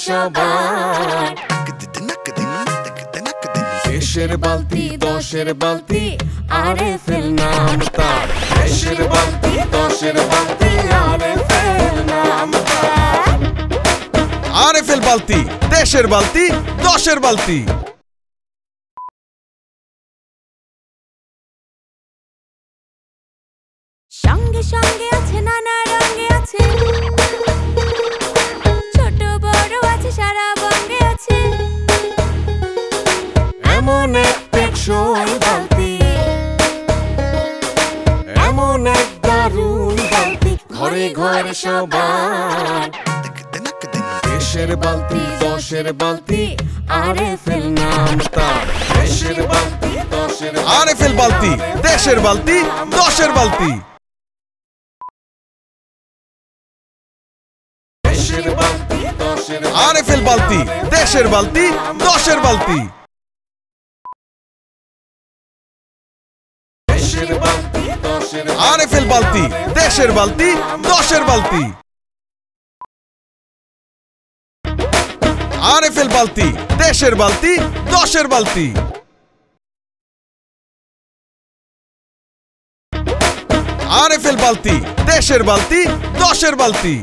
সবার। দেশের বালতি দশের বালতি আরএফএল নাম তার। দেশের বালতি দশের বালতি আরএফএল নাম তার। আরএফএল বালতি, দেশের বালতি, দশের বালতি। সঙ্গে সঙ্গে আছে নানা রঙে আছে, ছোট বড় আছে সারা বঙ্গে আছে। এমন এক টেকসই বালতি, এমন এক দারুণ বালতি ঘরে ঘরে সবার। দেশের বালতি দশের বালতি আরএফএল নাম তার। দেশের বালতি দশের আরএফএল বালতি, দেশের বালতি, দশের বালতি। আরএফএল বালতি, দেশের বালতি, দশের বালতি। আরএফএল বালতি, দেশের বালতি, দশের বালতি। আরএফএল বালতি, দেশের বালতি, দশের বালতি। আরএফএল বালতি, দেশের বালতি, দশের বালতি।